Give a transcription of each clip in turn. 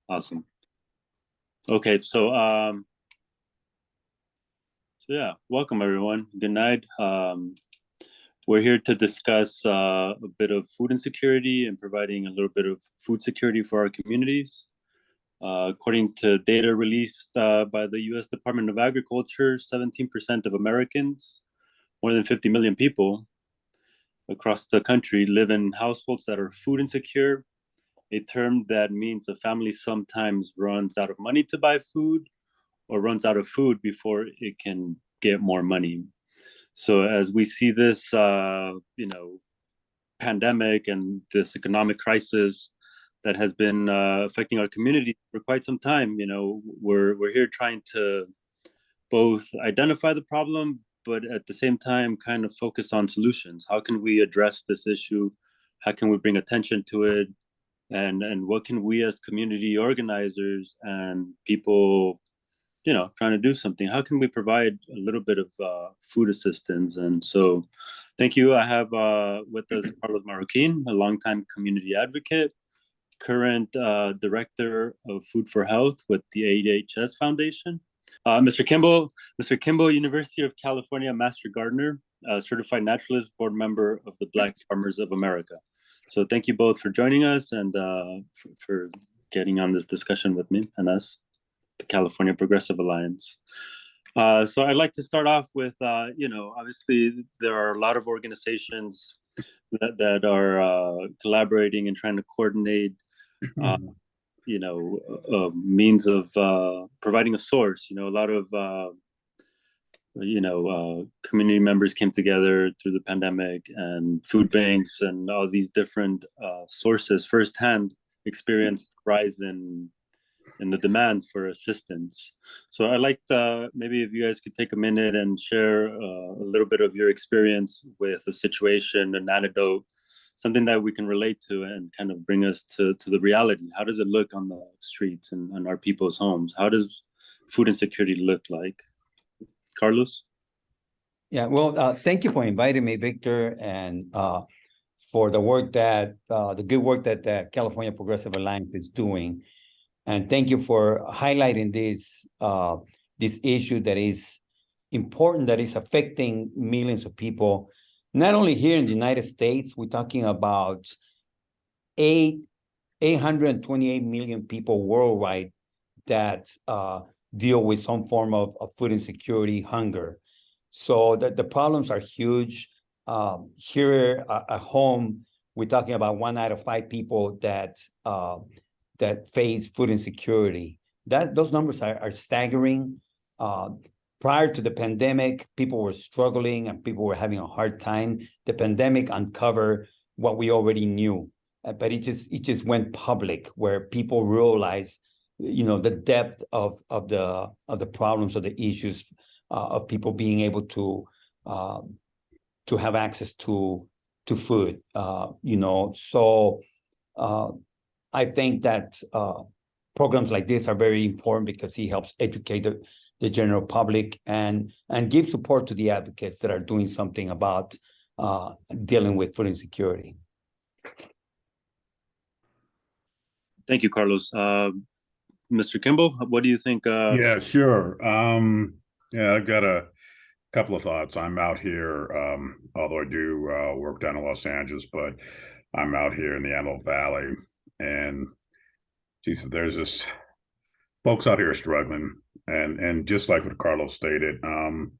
Awesome. Okay, so yeah, welcome everyone. Good night. We're here to discuss a bit of food insecurity and providing a little bit of food security for our communities. According to data released by the U.S. Department of Agriculture, 17% of Americans, more than 50 million people across the country, live in households that are food insecure, a term that means a family sometimes runs out of money to buy food or runs out of food before it can get more money. So as we see this, pandemic and this economic crisis that has been affecting our community for quite some time, we're here trying to both identify the problem, but at the same time, kind of focus on solutions. How can we address this issue? How can we bring attention to it? And what can we as community organizers and people trying to do something, how can we provide a little bit of food assistance? And so thank you. I have with us Carlos Marroquin, a longtime community advocate, current director of Food for Health with the AHS Foundation. Mr. Kimball, University of California Master Gardener, certified naturalist, board member of the Black Farmers of America. So thank you both for joining us and for getting on this discussion with me and us, the California Progressive Alliance. So I'd like to start off with, obviously there are a lot of organizations that are collaborating and trying to coordinate, means of providing a source. A lot of community members came together through the pandemic, and food banks and all these different sources firsthand experienced rise in the demand for assistance. So I'd like to, maybe if you guys could take a minute and share a little bit of your experience with a situation, an anecdote, something that we can relate to and kind of bring us to the reality. How does it look on the streets and on our people's homes? How does food insecurity look like? Carlos? Yeah, well, thank you for inviting me, Victor, and for the work the good work that the California Progressive Alliance is doing. And thank you for highlighting this issue that is important, that is affecting millions of people, not only here in the United States. We're talking about 828 million people worldwide that deal with some form of food insecurity, hunger. So the problems are huge. Here at home, we're talking about 1 out of 5 people that face food insecurity. Those numbers are staggering. Prior to the pandemic, people were struggling and people were having a hard time. The pandemic uncovered what we already knew, but it just went public, where people realized, the depth of the problems, of the issues, of people being able to have access to food. So I think that programs like this are very important because he helps educate the general public and give support to the advocates that are doing something about dealing with food insecurity. Thank you, Carlos. Mr. Kimball, what do you think? Yeah, sure. I've got a couple of thoughts. I'm out here, although I do work down in Los Angeles, but I'm out here in the Antelope Valley, and geez, there's this folks out here struggling, and just like what Carlos stated, the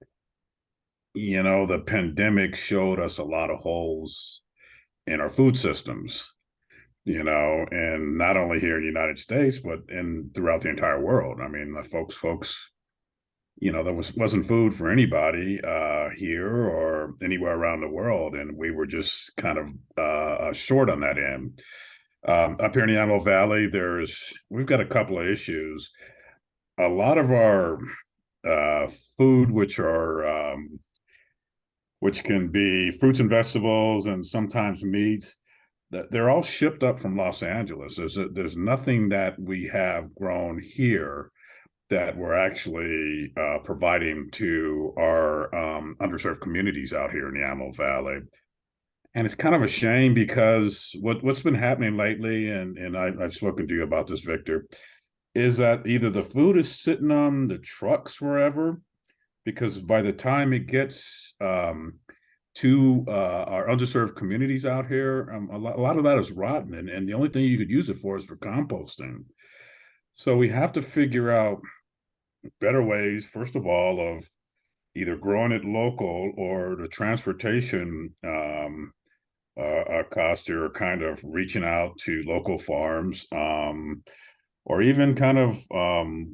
pandemic showed us a lot of holes in our food systems, and not only here in the United States, but throughout the entire world. I mean, the folks, there wasn't food for anybody here or anywhere around the world, and we were just kind of short on that end. Up here in the Antelope Valley, we've got a couple of issues. A lot of our food, which can be fruits and vegetables and sometimes meats, they're all shipped up from Los Angeles. There's nothing that we have grown here that we're actually providing to our underserved communities out here in the Antelope Valley. And it's kind of a shame because what's been happening lately, and I've spoken to you about this, Victor, is that either the food is sitting on the trucks forever, because by the time it gets to our underserved communities out here, a lot of that is rotten, and the only thing you could use it for is for composting. So we have to figure out better ways, first of all, of either growing it local or the transportation cost, or kind of reaching out to local farms, or even kind of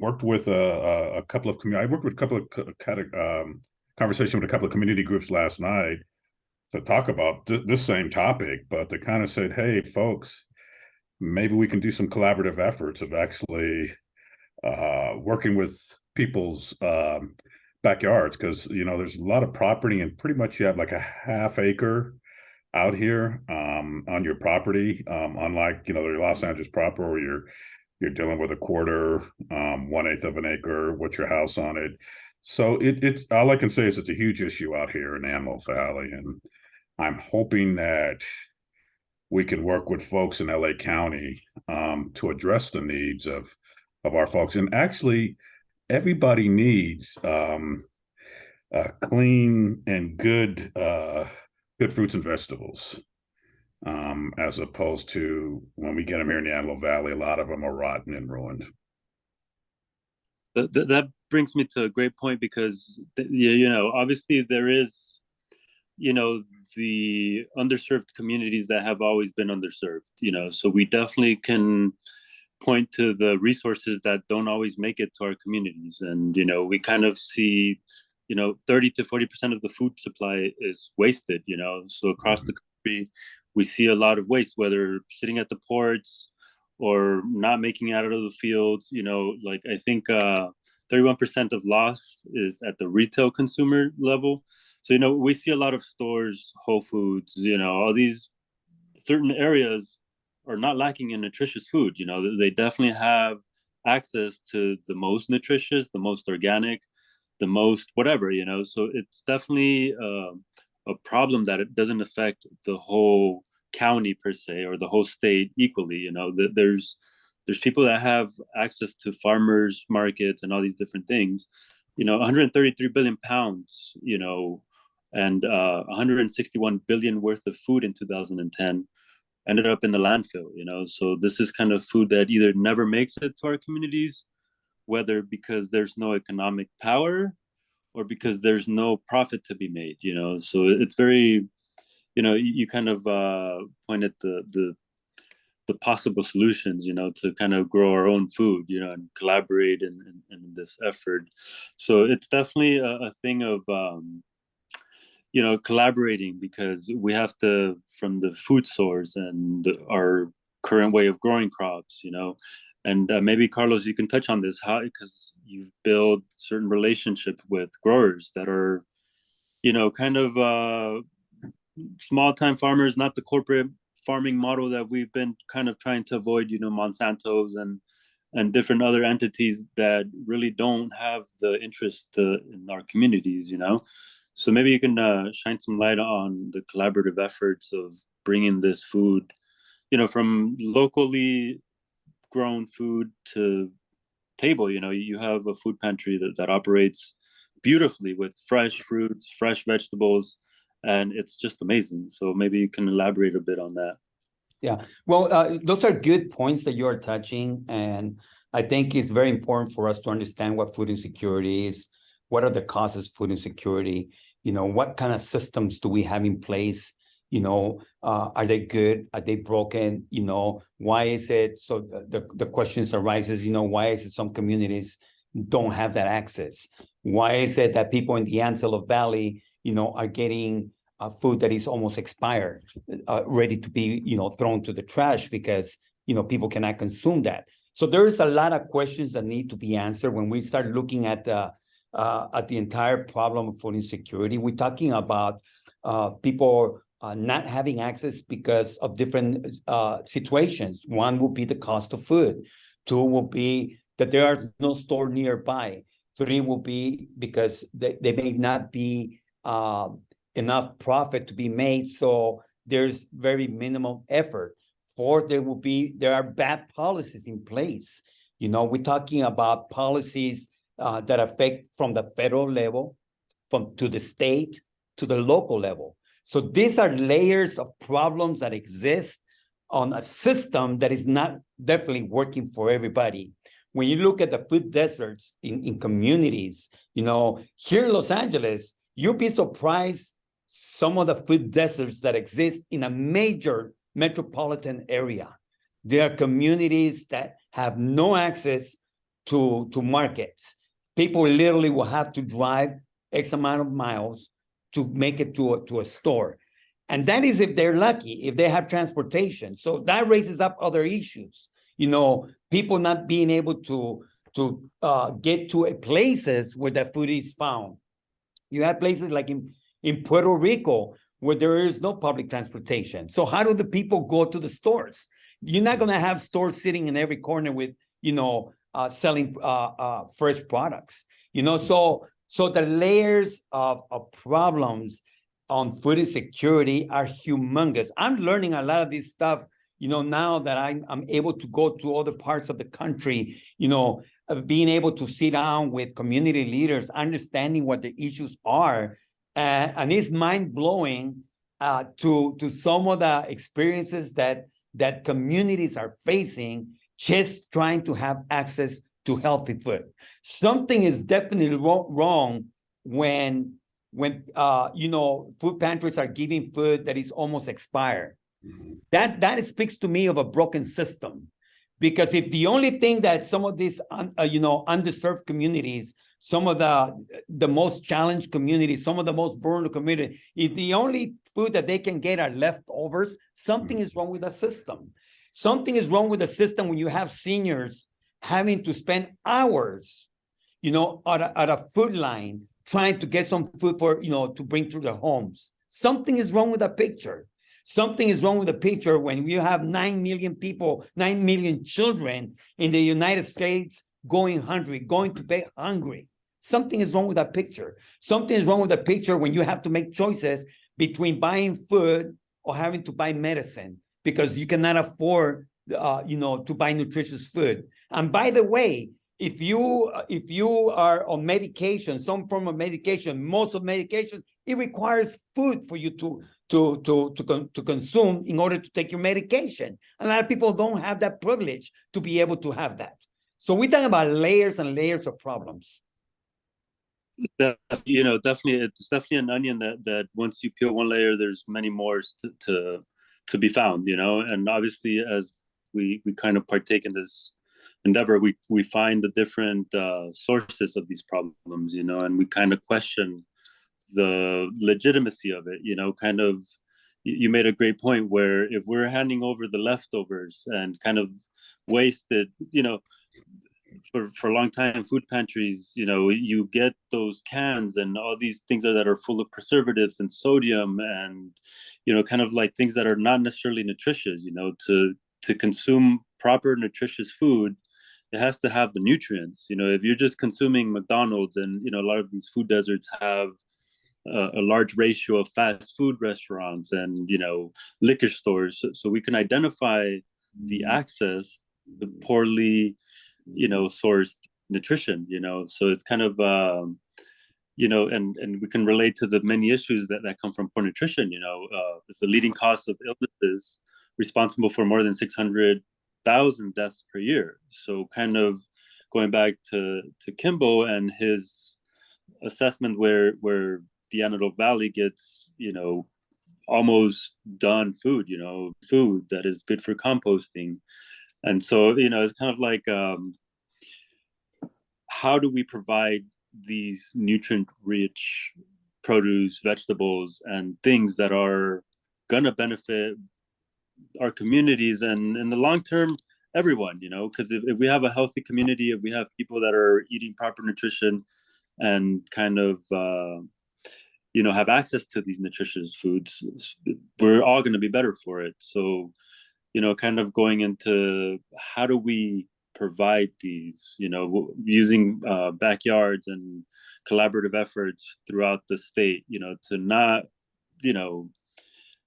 worked with a couple of I worked with a couple of conversation with a couple of community groups last night to talk about this same topic, but they kind of said, hey, folks, maybe we can do some collaborative efforts of actually working with people's backyards, because there's a lot of property, and pretty much you have like a half acre out here on your property, unlike the Los Angeles proper, where you're dealing with a quarter, 1/8 of an acre with your house on it. So it's all I can say is it's a huge issue out here in Antelope Valley, and I'm hoping that we can work with folks in LA County to address the needs of our folks. And actually, everybody needs clean and good fruits and vegetables, as opposed to when we get them here in the Antelope Valley, a lot of them are rotten and ruined. That brings me to a great point, because obviously there is the underserved communities that have always been underserved, so we definitely can point to the resources that don't always make it to our communities. And we kind of see 30 to 40% of the food supply is wasted, so across the country we see a lot of waste, whether sitting at the ports or not making it out of the fields. Like I think 31% of loss is at the retail consumer level. So we see a lot of stores, Whole Foods, all these certain areas are not lacking in nutritious food. They definitely have access to the most nutritious, the most organic, the most whatever. So it's definitely a problem that it doesn't affect the whole county per se, or the whole state equally. There's people that have access to farmers markets and all these different things. 133 billion pounds, and 161 billion worth of food in 2010 ended up in the landfill. So this is kind of food that either never makes it to our communities, whether because there's no economic power or because there's no profit to be made. So it's very, you kind of pointed the possible solutions, to kind of grow our own food, and collaborate in this effort. So it's definitely a thing of collaborating, because we have to, from the food source and our current way of growing crops, and maybe Carlos, you can touch on this, how, because you've built certain relationship with growers that are, kind of small time farmers, not the corporate farming model that we've been kind of trying to avoid, Monsanto's and different other entities that really don't have the interest in our communities. So maybe you can shine some light on the collaborative efforts of bringing this food, from locally grown food to table. You have a food pantry that operates beautifully with fresh fruits, fresh vegetables, and it's just amazing. So maybe you can elaborate a bit on that. Yeah, well, those are good points that you are touching, and I think it's very important for us to understand what food insecurity is. What are the causes of food insecurity? What kind of systems do we have in place? Are they good? Are they broken? Why is it? So the questions arises, why is it some communities don't have that access? Why is it that people in the Antelope Valley, are getting food that is almost expired, ready to be, thrown to the trash because, people cannot consume that? So there's a lot of questions that need to be answered when we start looking at the entire problem of food insecurity. We're talking about people not having access because of different situations. One will be the cost of food. Two will be that there are no store nearby. Three will be because they may not be enough profit to be made, so there's very minimal effort. Fourth, there are bad policies in place. We're talking about policies that affect from the federal level, from to the state, to the local level. So these are layers of problems that exist on a system that is not definitely working for everybody. When you look at the food deserts in communities, here in Los Angeles, you'll be surprised some of the food deserts that exist in a major metropolitan area. There are communities that have no access to markets. People literally will have to drive X amount of miles to make it to a store. And that is if they're lucky, if they have transportation. So that raises up other issues. People not being able to get to places where the food is found. You have places like in Puerto Rico where there is no public transportation. So how do the people go to the stores? You're not going to have stores sitting in every corner with, selling fresh products. So the layers of problems on food insecurity are humongous. I'm learning a lot of this stuff, now that I'm able to go to other parts of the country, being able to sit down with community leaders, understanding what the issues are. And it's mind blowing to some of the experiences that communities are facing, just trying to have access to healthy food. Something is definitely wrong when food pantries are giving food that is almost expired. Mm-hmm. That speaks to me of a broken system, because if the only thing that some of these underserved communities, some of the most challenged communities, some of the most vulnerable communities, if the only food that they can get are leftovers, something is wrong with the system. Something is wrong with the system when you have seniors having to spend hours, at a food line trying to get some food for, to bring to their homes. Something is wrong with the picture. Something is wrong with the picture when you have 9 million people, 9 million children in the United States going hungry, going to bed hungry. Something is wrong with that picture. Something is wrong with the picture when you have to make choices between buying food or having to buy medicine because you cannot afford, to buy nutritious food. And by the way, if you are on medication, some form of medication, most of medication, it requires food for you to consume in order to take your medication. A lot of people don't have that privilege to be able to have that. So we're talking about layers and layers of problems. Definitely, it's definitely an onion that once you peel one layer, there's many more to be found. And obviously, as we kind of partake in this endeavor, we find the different sources of these problems, and we kind of question the legitimacy of it. Kind of, you made a great point where if we're handing over the leftovers and kind of wasted, for a long time, food pantries, you get those cans and all these things that are full of preservatives and sodium and, kind of like things that are not necessarily nutritious. To consume proper nutritious food, it has to have the nutrients. If you're just consuming McDonald's, and a lot of these food deserts have a large ratio of fast food restaurants and liquor stores, so we can identify the access, the poorly sourced nutrition. So it's kind of and we can relate to the many issues that come from poor nutrition. It's the leading cause of illnesses, responsible for more than 600,000 deaths per year. So kind of going back to Kimball and his assessment where the Antelope Valley gets, almost done food, food that is good for composting. And so, it's kind of like, how do we provide these nutrient-rich produce, vegetables, and things that are going to benefit our communities and in the long term, everyone, because if we have a healthy community, if we have people that are eating proper nutrition and kind of, have access to these nutritious foods, we're all going to be better for it. So, kind of going into how do we provide these, using backyards and collaborative efforts throughout the state, to not,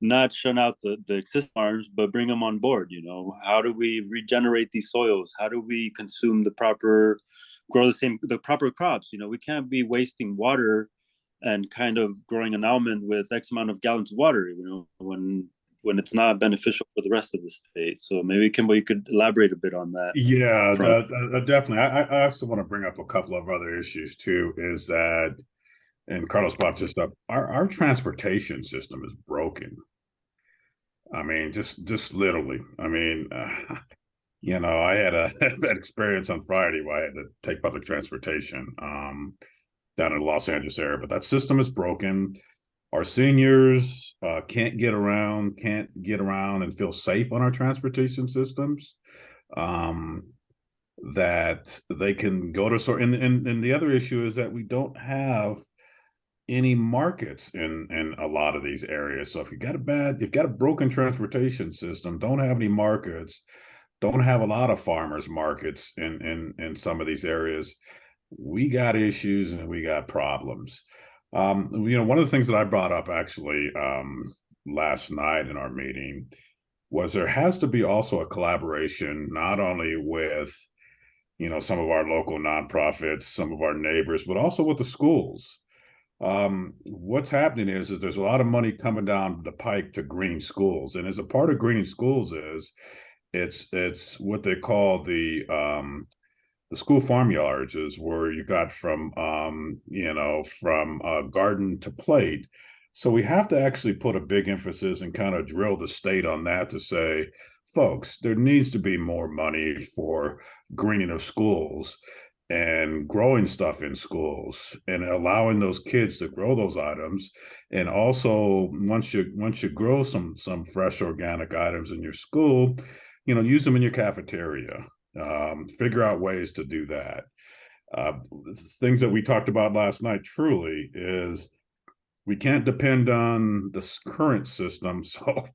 not shun out the existing farms, but bring them on board. How do we regenerate these soils? How do we consume grow the proper crops? We can't be wasting water and kind of growing an almond with X amount of gallons of water, when it's not beneficial for the rest of the state. So maybe Kimbo, you could elaborate a bit on that Yeah, front. definitely. I also want to bring up a couple of other issues too. Is that, and Carlos brought this up, our transportation system is broken. I mean, just literally. I mean, I had a bad experience on Friday where I had to take public transportation down in the Los Angeles area, but that system is broken. Our seniors can't get around and feel safe on our transportation systems. That they can go to sort, and the other issue is that we don't have any markets in a lot of these areas. So if you've got a broken transportation system, don't have any markets, don't have a lot of farmers markets in some of these areas, we got issues and we got problems. One of the things that I brought up actually last night in our meeting was there has to be also a collaboration, not only with some of our local nonprofits, some of our neighbors, but also with the schools. What's happening is there's a lot of money coming down the pike to green schools, and as a part of greening schools it's what they call the school farmyards, is where you got from garden to plate. So we have to actually put a big emphasis and kind of drill the state on that to say, folks, there needs to be more money for greening of schools and growing stuff in schools and allowing those kids to grow those items. And also, once you grow some fresh organic items in your school, use them in your cafeteria. Figure out ways to do that. Things that we talked about last night truly is we can't depend on the current system. So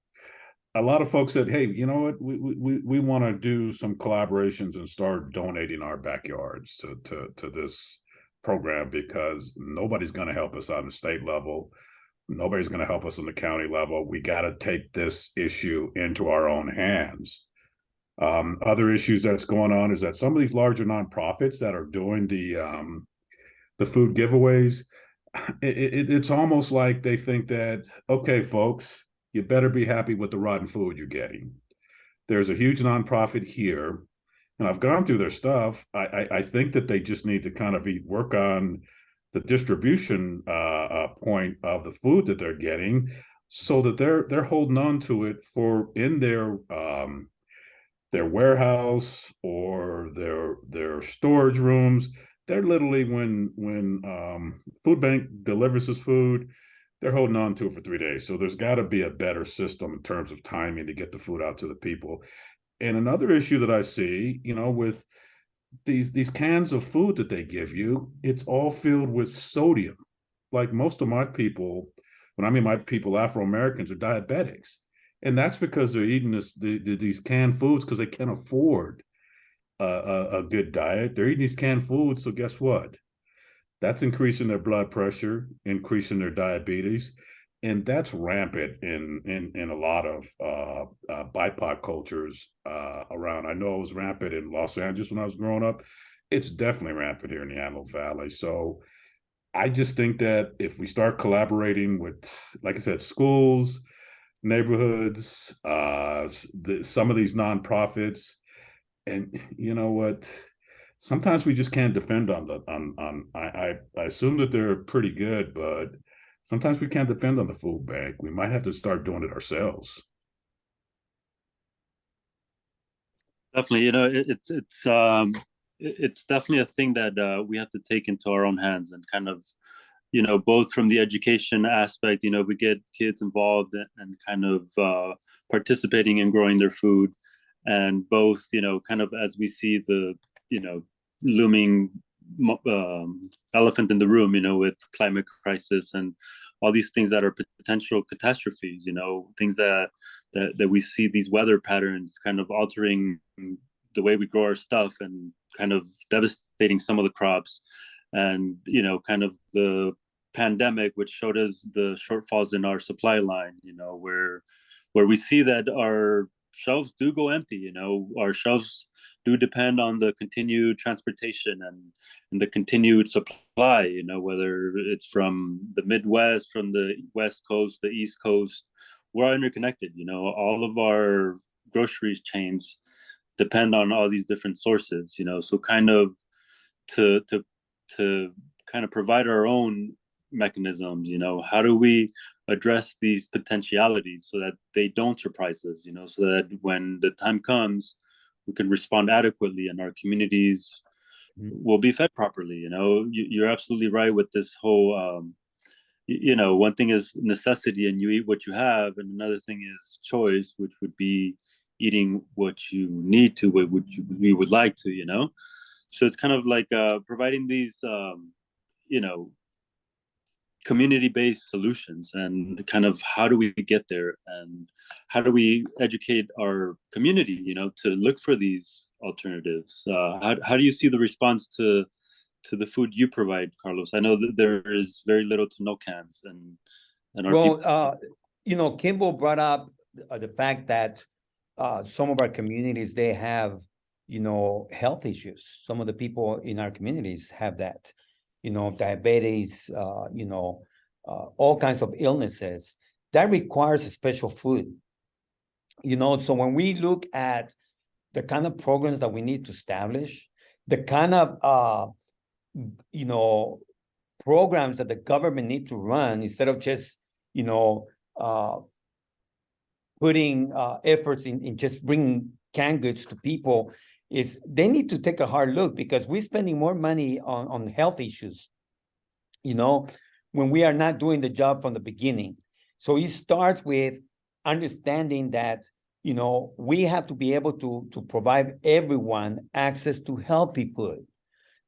a lot of folks said, hey, you know what, we want to do some collaborations and start donating our backyards to this program, because nobody's going to help us on the state level. Nobody's going to help us on the county level. We got to take this issue into our own hands. Other issues that's going on is that some of these larger nonprofits that are doing the food giveaways, it's almost like they think that, okay, folks, you better be happy with the rotten food you're getting. There's a huge nonprofit here, and I've gone through their stuff. I think that they just need to kind of work on the distribution point of the food that they're getting, so that they're holding on to it for in their warehouse or their storage rooms. They're literally, when food bank delivers this food, they're holding on to it for 3 days. So there's got to be a better system in terms of timing to get the food out to the people. And another issue that I see, with these cans of food that they give you, it's all filled with sodium. Like most of my people, when I mean my people, Afro-Americans, are diabetics. And that's because they're eating these canned foods because they can't afford a good diet. They're eating these canned foods. So guess what? That's increasing their blood pressure, increasing their diabetes. And that's rampant in a lot of BIPOC cultures around. I know it was rampant in Los Angeles when I was growing up. It's definitely rampant here in the Antelope Valley. So I just think that if we start collaborating with, like I said, schools, neighborhoods, some of these nonprofits, and you know what? Sometimes we just can't defend on the on. I assume that they're pretty good, but sometimes we can't defend on the food bank. We might have to start doing it ourselves. Definitely, it's definitely a thing that we have to take into our own hands and kind of, both from the education aspect, we get kids involved and kind of participating in growing their food, and both, kind of as we see the, looming elephant in the room, with climate crisis and all these things that are potential catastrophes, things that we see these weather patterns kind of altering the way we grow our stuff and kind of devastating some of the crops, and kind of the pandemic, which showed us the shortfalls in our supply line, where we see that our shelves do go empty. Our shelves do depend on the continued transportation and the continued supply, whether it's from the Midwest, from the West Coast, the East Coast. We're interconnected. All of our groceries chains depend on all these different sources, so kind of to kind of provide our own mechanisms. How do we address these potentialities so that they don't surprise us, so that when the time comes, we can respond adequately and our communities will be fed properly. You're absolutely right with this whole one thing is necessity and you eat what you have, and another thing is choice, which would be eating what you need to, what we would like to. So it's kind of like providing these community-based solutions, and kind of how do we get there, and how do we educate our community to look for these alternatives. How do you see the response to the food you provide, Carlos? I know that there is very little to no cans, and our people... Kimball brought up the fact that some of our communities, they have health issues. Some of the people in our communities have that, diabetes, all kinds of illnesses that requires a special food. So when we look at the kind of programs that we need to establish, the kind of programs that the government need to run, instead of just putting efforts in just bringing canned goods to people, is they need to take a hard look, because we're spending more money on health issues, when we are not doing the job from the beginning. So it starts with understanding that, we have to be able to provide everyone access to healthy food.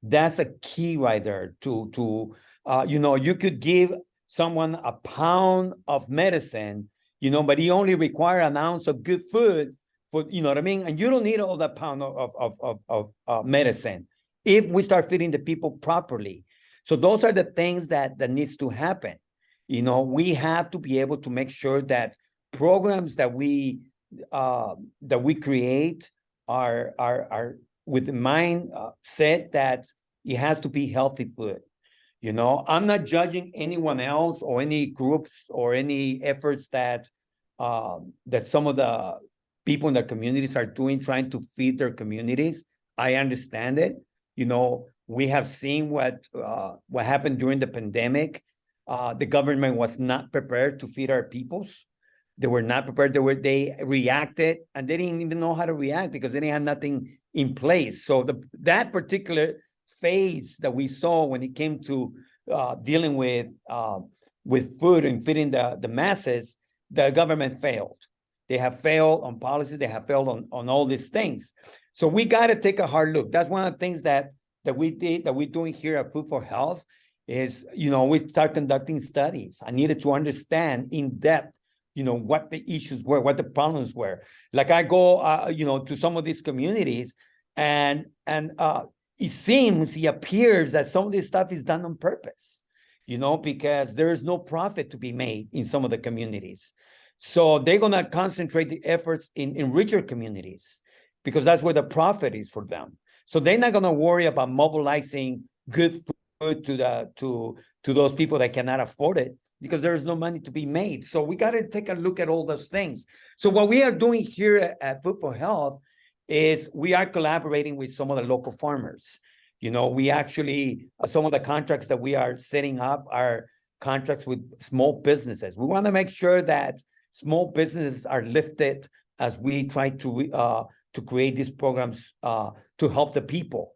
That's a key right there. You could give someone a pound of medicine, but he only require an ounce of good food for, what I mean? And you don't need all that pound of medicine if we start feeding the people properly. So those are the things that needs to happen. We have to be able to make sure that programs that we create are with the mind set that it has to be healthy food. I'm not judging anyone else or any groups or any efforts that some of the people in the communities are doing, trying to feed their communities. I understand it. We have seen what happened during the pandemic. The government was not prepared to feed our peoples. They were not prepared. They reacted, and they didn't even know how to react because they didn't have nothing in place. So that particular phase that we saw when it came to dealing with food and feeding the masses, the government failed. They have failed on policy. They have failed on all these things. So we got to take a hard look. That's one of the things that we're doing here at Food for Health is, we start conducting studies. I needed to understand in depth, what the issues were, what the problems were. Like I go, to some of these communities, and it appears that some of this stuff is done on purpose, because there is no profit to be made in some of the communities. So they're going to concentrate the efforts in richer communities, because that's where the profit is for them. So they're not going to worry about mobilizing good food to those people that cannot afford it, because there is no money to be made. So we got to take a look at all those things. So what we are doing here at Food for Health is we are collaborating with some of the local farmers. We actually, some of the contracts that we are setting up are contracts with small businesses. We want to make sure that small businesses are lifted as we try to create these programs to help the people.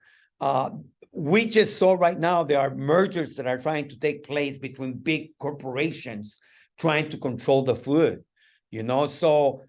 We just saw right now there are mergers that are trying to take place between big corporations trying to control the food. So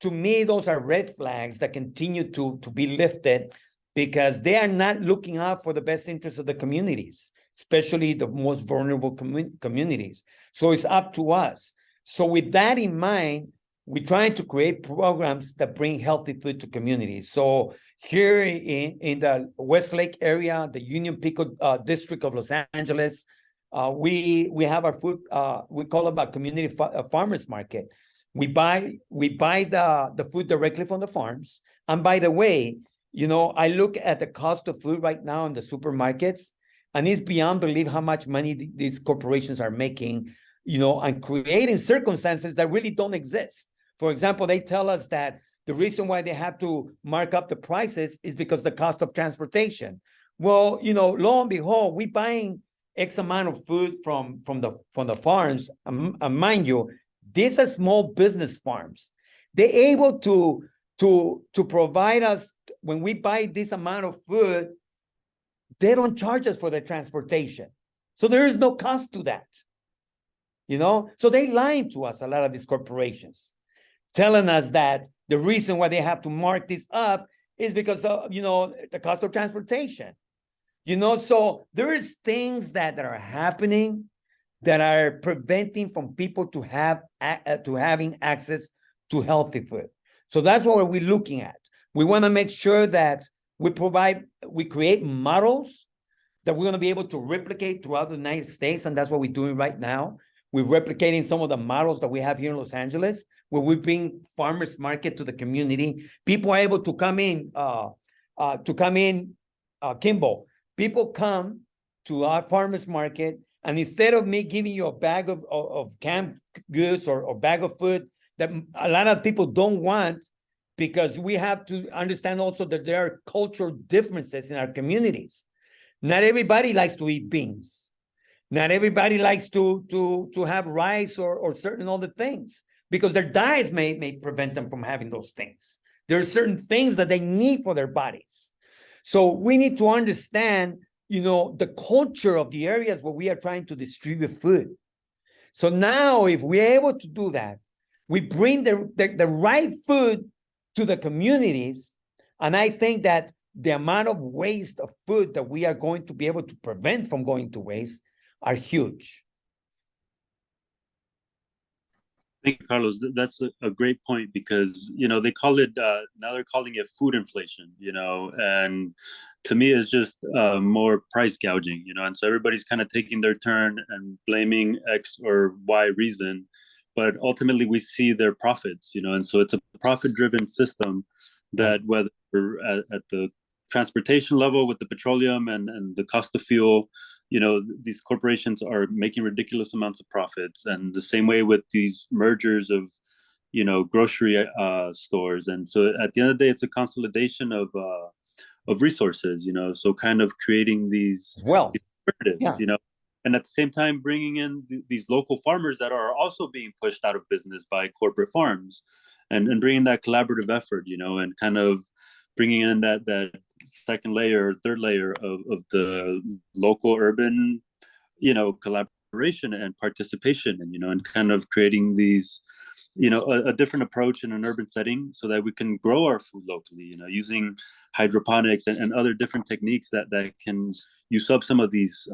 to me, those are red flags that continue to be lifted, because they are not looking out for the best interests of the communities, especially the most vulnerable communities. So it's up to us. So with that in mind, we're trying to create programs that bring healthy food to communities. So here in the Westlake area, the Union Pico district of Los Angeles, We have our food. We call it a community farmers market. We buy the food directly from the farms. And by the way, I look at the cost of food right now in the supermarkets, and it's beyond belief how much money these corporations are making, and creating circumstances that really don't exist. For example, they tell us that the reason why they have to mark up the prices is because the cost of transportation. Well, lo and behold, we buying X amount of food from the farms. Mind you, these are small business farms. They're able to provide us when we buy this amount of food. They don't charge us for the transportation, so there is no cost to that. So they lying to us, a lot of these corporations, telling us that the reason why they have to mark this up is because of, the cost of transportation. So there is things that are happening that are preventing from people to having access to healthy food. So that's what we're looking at. We want to make sure that we create models that we're going to be able to replicate throughout the United States, and that's what we're doing right now. We're replicating some of the models that we have here in Los Angeles, where we bring farmers market to the community. People are able to come in, Kimball. People come to our farmers market, and instead of me giving you a bag of canned goods or bag of food that a lot of people don't want, because we have to understand also that there are cultural differences in our communities. Not everybody likes to eat beans. Not everybody likes to have rice or certain other things, because their diets may prevent them from having those things. There are certain things that they need for their bodies. So we need to understand, the culture of the areas where we are trying to distribute food. So now, if we're able to do that, we bring the right food to the communities. And I think that the amount of waste of food that we are going to be able to prevent from going to waste are huge. Thank you, Carlos. That's a great point, because they call it now they're calling it food inflation. And to me, it's just more price gouging. And so everybody's kind of taking their turn and blaming X or Y reason, but ultimately we see their profits. And so it's a profit-driven system that, whether at the transportation level with the petroleum and the cost of fuel, these corporations are making ridiculous amounts of profits. And the same way with these mergers of, grocery stores. And so at the end of the day, it's a consolidation of resources, so kind of creating these alternatives, and at the same time bringing in these local farmers that are also being pushed out of business by corporate farms, and bringing that collaborative effort, and kind of bringing in that second layer, third layer of the local urban, collaboration and participation, and kind of creating these, a different approach in an urban setting, so that we can grow our food locally, using hydroponics and other different techniques that can use up some of these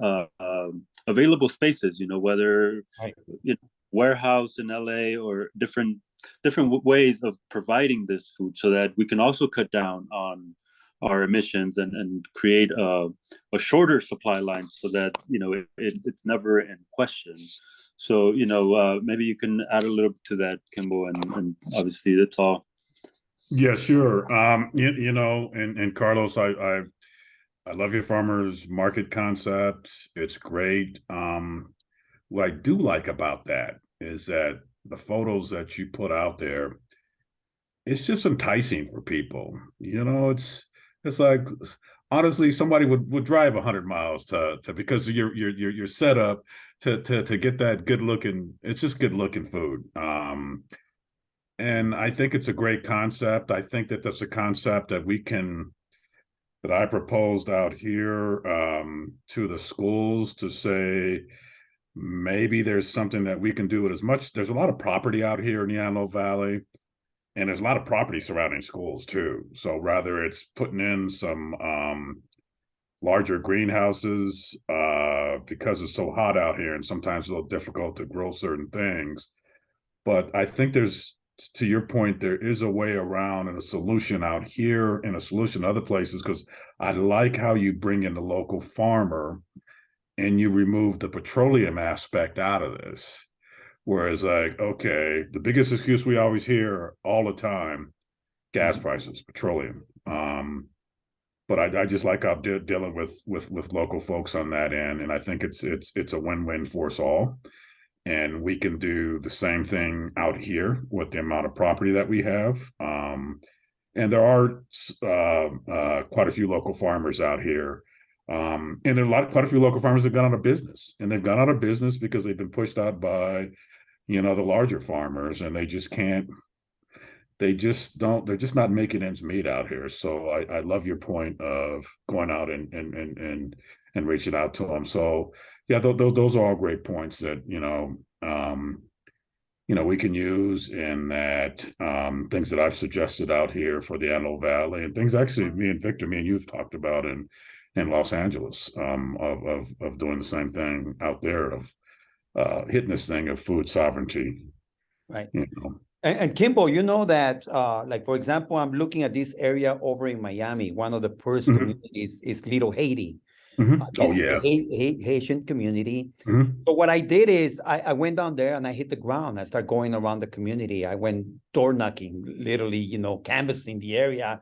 available spaces, whether warehouse in LA or different ways of providing this food, so that we can also cut down on our emissions and create a shorter supply line, so that it's never in question. So maybe you can add a little bit to that, Kimball, and obviously that's all. Yeah, sure. And Carlos, I love your farmers market concept. It's great. What I do like about that is that the photos that you put out there, it's just enticing for people. It's like, honestly, somebody would drive 100 miles to because you're set up to get that good looking. It's just good looking food. And I think it's a great concept. I think that's a concept that I proposed out here to the schools, to say, maybe there's something that we can do with there's a lot of property out here in the Antelope Valley, and there's a lot of property surrounding schools too. So rather it's putting in some larger greenhouses because it's so hot out here and sometimes a little difficult to grow certain things. But I think to your point, there is a way around and a solution out here and a solution other places, because I like how you bring in the local farmer and you remove the petroleum aspect out of this. Whereas, like, okay, the biggest excuse we always hear all the time, gas prices, petroleum. But I just like how dealing with local folks on that end, and I think it's a win-win for us all. And we can do the same thing out here with the amount of property that we have. And there are quite a few local farmers out here. And there are quite a few local farmers that have gone out of business, and they've gone out of business because they've been pushed out by, the larger farmers, and they just can't, they're just not making ends meet out here. So I love your point of going out and reaching out to them. So yeah, those are all great points that, we can use, in that things that I've suggested out here for the Antelope Valley, and things actually me and you've talked about in Los Angeles, of doing the same thing out there, of hitting this thing of food sovereignty. Right. And Kimball, you know that, like, for example, I'm looking at this area over in Miami. One of the poorest communities is Little Haiti. Oh, yeah. Haitian community. Mm-hmm. So what I did is I went down there and I hit the ground. I started going around the community. I went door knocking, literally, canvassing the area,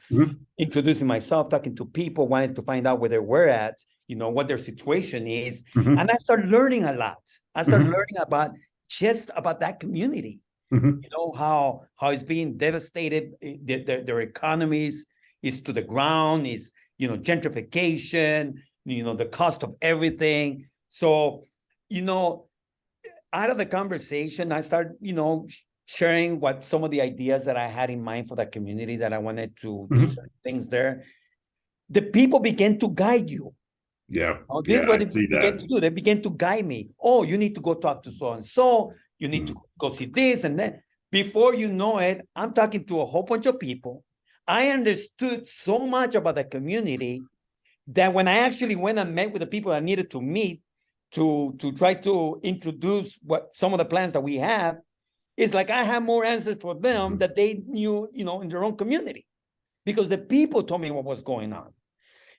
introducing myself, talking to people, wanted to find out where they were at, what their situation is. And I started learning a lot. I started learning about that community. How it's being devastated, their economies is to the ground, is, gentrification, the cost of everything. So, out of the conversation, I started, sharing what some of the ideas that I had in mind for that community, that I wanted to do certain things there. The people began to guide you. Yeah. This is what they began to do. They began to guide me. Oh, you need to go talk to so-and-so. You need to go see this and that. Before you know it, I'm talking to a whole bunch of people. I understood so much about the community that when I actually went and met with the people I needed to meet to try to introduce some of the plans that we have, it's like I have more answers for them that they knew, in their own community, because the people told me what was going on.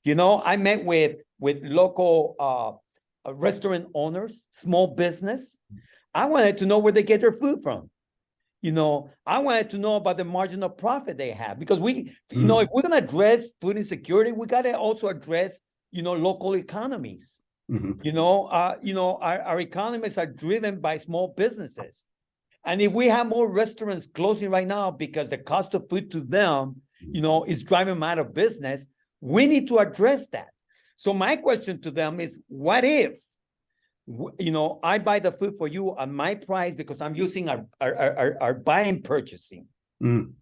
I met with local restaurant owners, small business. I wanted to know where they get their food from. I wanted to know about the marginal profit they have, because if we're going to address food insecurity, we got to also address, local economies. Our economies are driven by small businesses. And if we have more restaurants closing right now because the cost of food to them, is driving them out of business, we need to address that. So my question to them is, what if, I buy the food for you at my price because I'm using our buying purchasing, and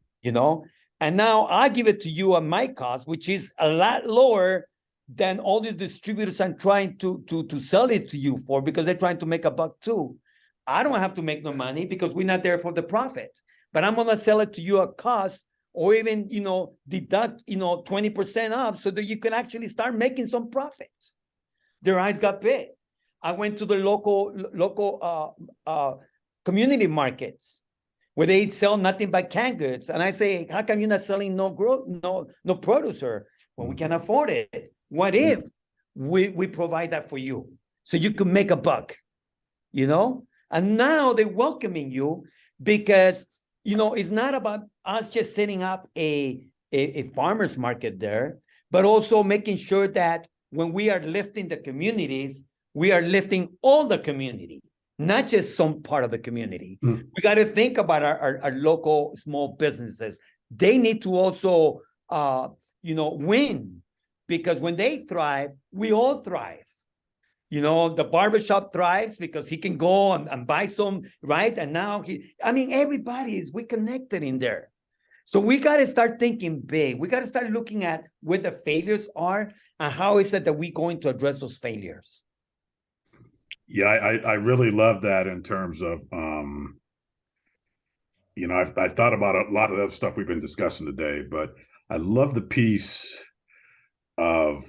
now I give it to you at my cost, which is a lot lower than all these distributors are trying to sell it to you for, because they're trying to make a buck too. I don't have to make no money because we're not there for the profit, but I'm going to sell it to you at cost, or even, deduct, 20% off, so that you can actually start making some profits. Their eyes got big. I went to the local community markets where they sell nothing but canned goods. And I say, how come you're not selling no produce, sir? Well, we can afford it. What if we provide that for you so you can make a buck, And now they're welcoming you, because, it's not about us just setting up a farmer's market there, but also making sure that when we are lifting the communities, we are lifting all the community, not just some part of the community. We got to think about our local small businesses. They need to also, win, because when they thrive, we all thrive. The barbershop thrives because he can go and buy some, right? And now we're connected in there. So we got to start thinking big. We got to start looking at where the failures are and how is it that we're going to address those failures. Yeah, I really love that, in terms of, I've thought about a lot of the stuff we've been discussing today, but I love the piece of,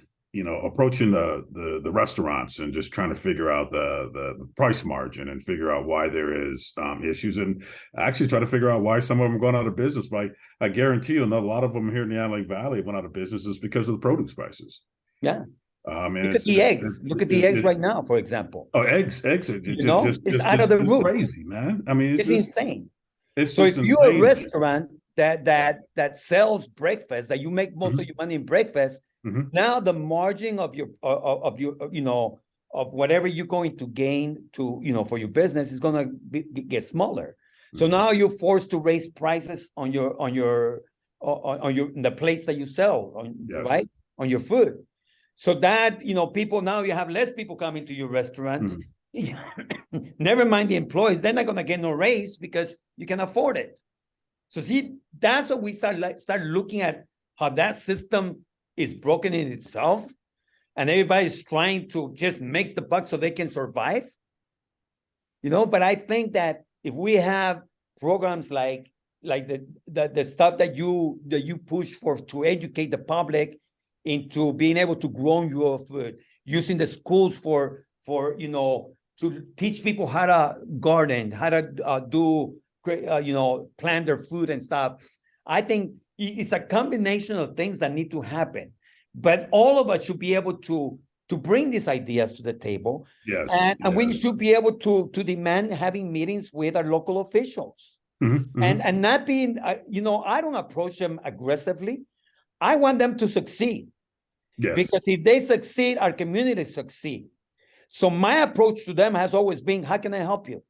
approaching the restaurants and just trying to figure out the price margin and figure out why there is issues, and actually try to figure out why some of them are going out of business. But I guarantee you, a lot of them here in the Antelope Valley went out of business is because of the produce prices. Yeah. And Look at the eggs. Look at the eggs right now, for example. oh, eggs are You know, it's out of the just roof. crazy, man. I mean, It's insane. it's So if just you're a insane. restaurant that sells breakfast, that you make most of your money in breakfast, now the margin of your of whatever you're going to gain to for your business is going to get smaller. So now you're forced to raise prices on your the plates that you sell right on your food. So that people, now you have less people coming to your restaurants. Never mind the employees, they're not going to get no raise because you can afford it. So see, that's what we start looking at, how that system is broken in itself, and everybody's trying to just make the buck so they can survive. But I think that if we have programs like the stuff that you push for, to educate the public into being able to grow your food, using the schools for to teach people how to garden, how to plant their food and stuff. I think it's a combination of things that need to happen, but all of us should be able to bring these ideas to the table. And we should be able to demand having meetings with our local officials, and not being I don't approach them aggressively. I want them to succeed, because if they succeed, our community succeed. So my approach to them has always been, how can I help you?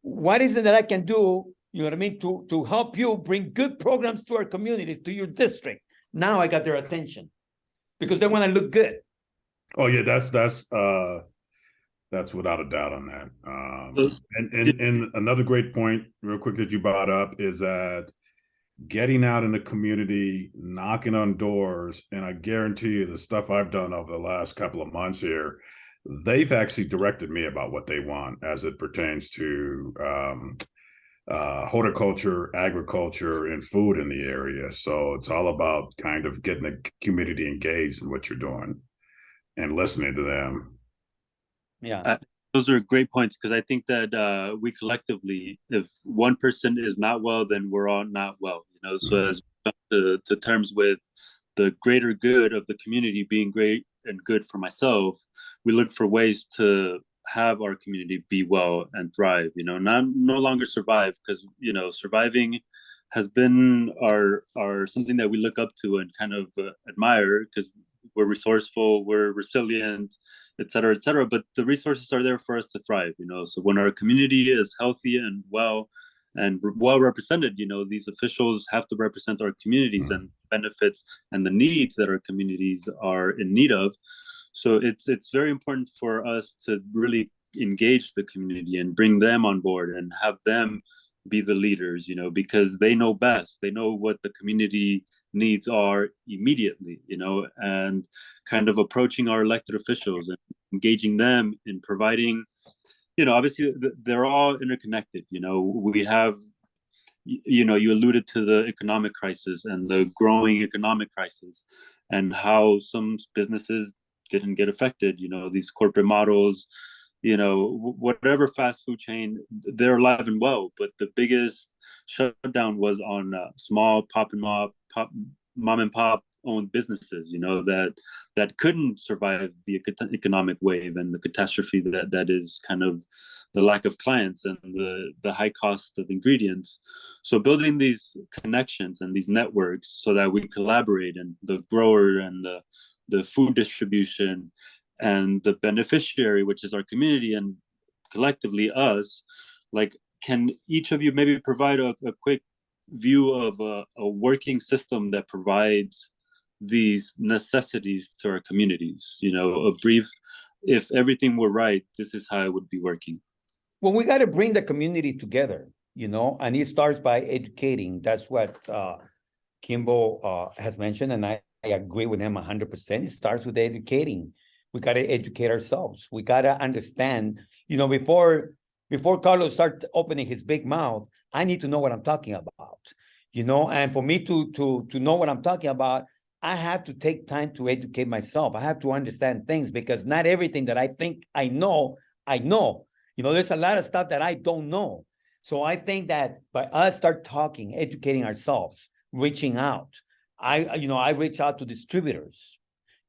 What is it that I can do, you know what I mean, to help you bring good programs to our communities, to your district? Now I got their attention because they want to look good. Oh yeah, that's without a doubt on that. And another great point, real quick, that you brought up is that getting out in the community, knocking on doors, and I guarantee you the stuff I've done over the last couple of months here, they've actually directed me about what they want as it pertains to horticulture, agriculture, and food in the area. So it's all about kind of getting the community engaged in what you're doing and listening to them. Yeah. Those are great points, because I think that we collectively, if one person is not well, then we're all not well. So as we come to terms with the greater good of the community being great and good for myself, we look for ways to have our community be well and thrive. No longer survive, because surviving has been our something that we look up to and kind of admire, because we're resourceful, we're resilient, et cetera, but the resources are there for us to thrive. So when our community is healthy and well represented, these officials have to represent our communities and benefits and the needs that our communities are in need of. So it's very important for us to really engage the community and bring them on board and have them be the leaders, because they know best. They know what the community needs are immediately, and kind of approaching our elected officials and engaging them in providing, obviously they're all interconnected. We have, you alluded to the economic crisis and the growing economic crisis and how some businesses didn't get affected. These corporate models, whatever fast food chain, they're alive and well. But the biggest shutdown was on small mom and pop owned businesses, that couldn't survive the economic wave and the catastrophe that is kind of the lack of clients and the high cost of ingredients. So building these connections and these networks so that we collaborate, and the grower and the food distribution and the beneficiary, which is our community, and collectively us, can each of you maybe provide a quick view of a working system that provides these necessities to our communities? A brief, if everything were right, this is how it would be working. Well, we got to bring the community together, and it starts by educating. That's what Kimbo has mentioned, and I agree with him 100%. It starts with educating. We got to educate ourselves. We got to understand, before Carlos starts opening his big mouth, I need to know what I'm talking about, and for me to know what I'm talking about, I have to take time to educate myself. I have to understand things, because not everything that I think I know. There's a lot of stuff that I don't know. So I think that by us start talking, educating ourselves, reaching out, I reach out to distributors,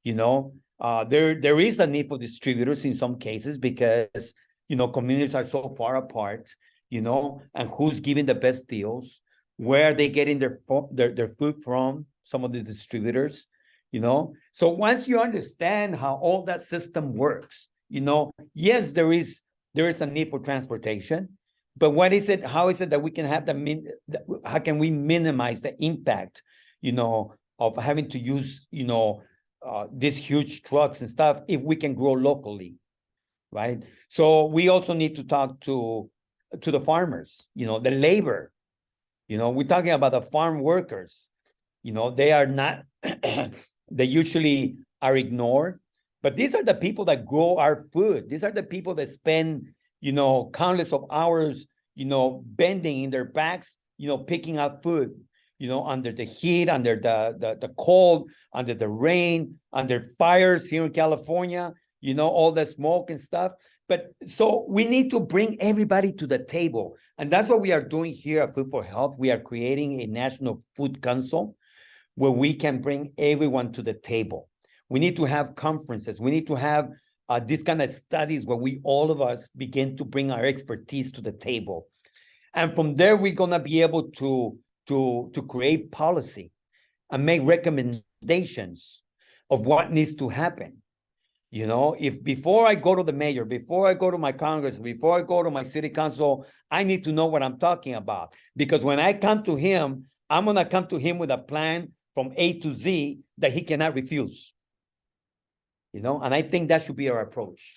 There is a need for distributors in some cases because, communities are so far apart, and who's giving the best deals, where are they getting their food from, some of the distributors, So once you understand how all that system works, yes, there is a need for transportation, but how is it that we can have how can we minimize the impact, of having to use, these huge trucks and stuff if we can grow locally, right? So we also need to talk to the farmers, the labor, we're talking about the farm workers, they are not, they usually are ignored, but these are the people that grow our food. These are the people that spend, countless of hours, bending in their backs, picking up food, under the heat, under the cold, under the rain, under fires here in California, all the smoke and stuff. But so we need to bring everybody to the table. And that's what we are doing here at Food for Health. We are creating a national food council where we can bring everyone to the table. We need to have conferences. We need to have this kind of studies where all of us begin to bring our expertise to the table. And from there, we're going to be able to create policy and make recommendations of what needs to happen. If before I go to the mayor, before I go to my Congress, before I go to my city council, I need to know what I'm talking about. Because when I come to him, I'm going to come to him with a plan from A to Z that he cannot refuse. And I think that should be our approach.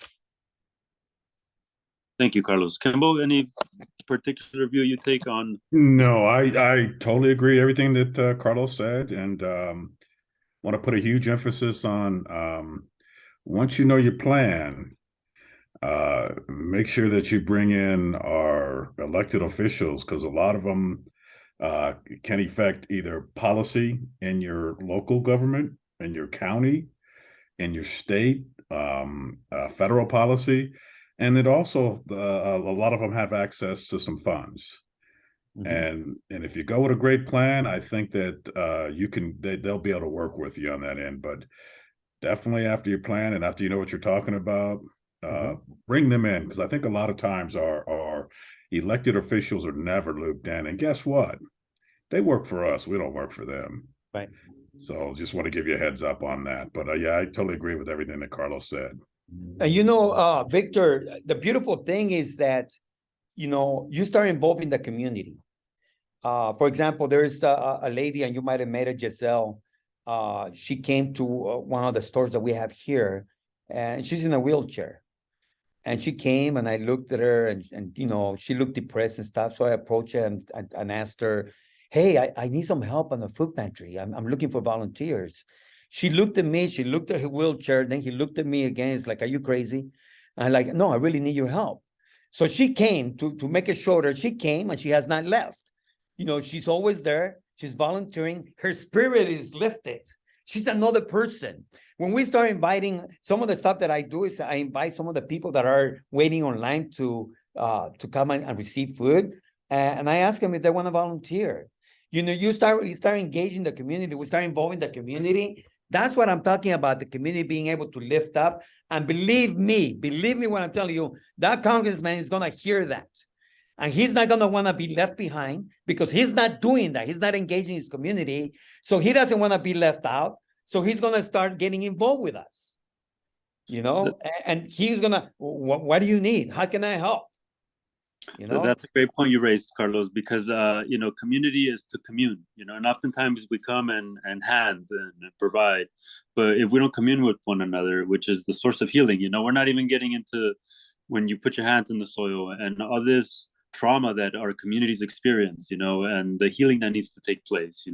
Thank you, Carlos. Campbell, any particular view you take on? No, I totally agree everything that Carlos said, and want to put a huge emphasis on once you know your plan, make sure that you bring in our elected officials, because a lot of them can affect either policy in your local government, in your county, in your state, federal policy. And it also, a lot of them have access to some funds. Mm-hmm. And if you go with a great plan, I think that they'll be able to work with you on that end. But definitely after your plan and after you know what you're talking about, bring them in, because I think a lot of times our elected officials are never looped in. And guess what? They work for us. We don't work for them. Right. So just want to give you a heads up on that. But yeah, I totally agree with everything that Carlos said. And Victor, the beautiful thing is that, you start involving the community. For example, there's a lady, and you might have met her, Giselle. She came to one of the stores that we have here, and she's in a wheelchair. And she came, and I looked at her, and she looked depressed and stuff. So I approached her and asked her, hey, I need some help on the food pantry. I'm looking for volunteers. She looked at me, she looked at her wheelchair, then he looked at me again. It's like, are you crazy? And I'm like, no, I really need your help. So she came to make it shorter. She came and she has not left. She's always there. She's volunteering. Her spirit is lifted. She's another person. When we start inviting, some of the stuff that I do is I invite some of the people that are waiting online to come and receive food. And I ask them if they want to volunteer. You start engaging the community. We start involving the community. That's what I'm talking about, the community being able to lift up. And believe me when I'm telling you, that congressman is going to hear that. And he's not going to want to be left behind because he's not doing that. He's not engaging his community. So he doesn't want to be left out. So he's going to start getting involved with us, and he's going to, what do you need? How can I help? That's a great point you raised, Carlos, because, community is to commune, and oftentimes we come and hand and provide. But if we don't commune with one another, which is the source of healing, we're not even getting into when you put your hands in the soil and all this trauma that our communities experience, and the healing that needs to take place,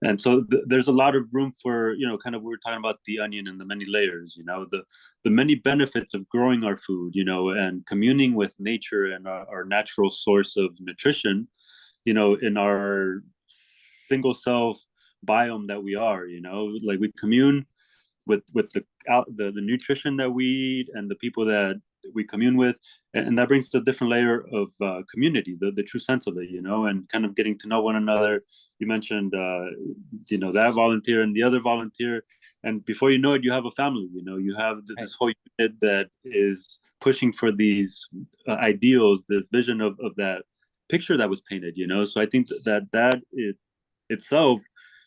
and so there's a lot of room for, kind of, we were talking about the onion and the many layers, the many benefits of growing our food, and communing with nature and our natural source of nutrition, in our single self biome that we are, like we commune with the nutrition that we eat and the people that we commune with, and that brings a different layer of community, the true sense of it, and kind of getting to know one another. You mentioned that volunteer and the other volunteer, and before you know it, you have a family. You have this whole unit that is pushing for these ideals, this vision of that picture that was painted. So I think that it itself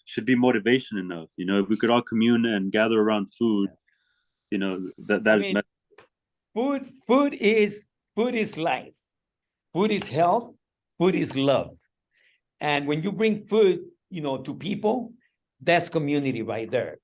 should be motivation enough. If we could all commune and gather around food, that is food is life, food is health, food is love. And when you bring food to people, that's community right there.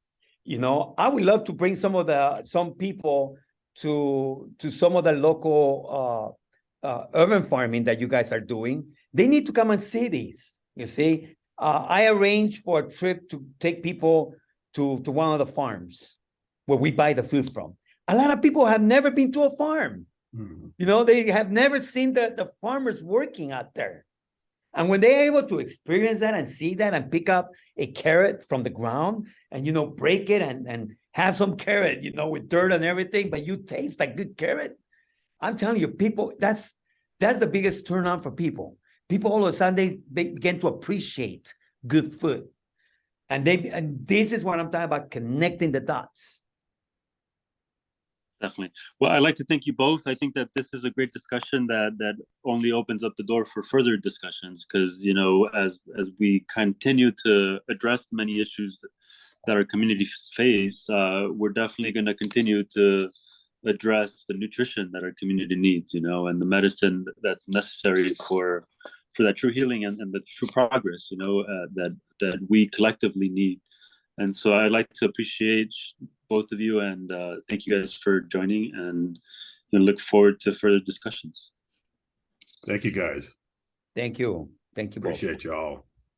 I would love to bring some people to some of the local urban farming that you guys are doing. They need to come and see these. You see, I arranged for a trip to take people to one of the farms where we buy the food from. A lot of people have never been to a farm. Mhm. They have never seen the farmers working out there. And when they're able to experience that and see that and pick up a carrot from the ground and, break it and have some carrot, with dirt and everything, but you taste like good carrot. I'm telling you, people, that's the biggest turn on for people. People all of a sudden, they begin to appreciate good food. And this is what I'm talking about, connecting the dots. Definitely. Well, I'd like to thank you both. I think that this is a great discussion that only opens up the door for further discussions, because as we continue to address many issues that our communities face, we're definitely going to continue to address the nutrition that our community needs, and the medicine that's necessary for that true healing and the true progress, that we collectively need. And so I'd like to appreciate both of you and thank you guys for joining, and look forward to further discussions. Thank you, guys. Thank you. Thank you both. Appreciate y'all.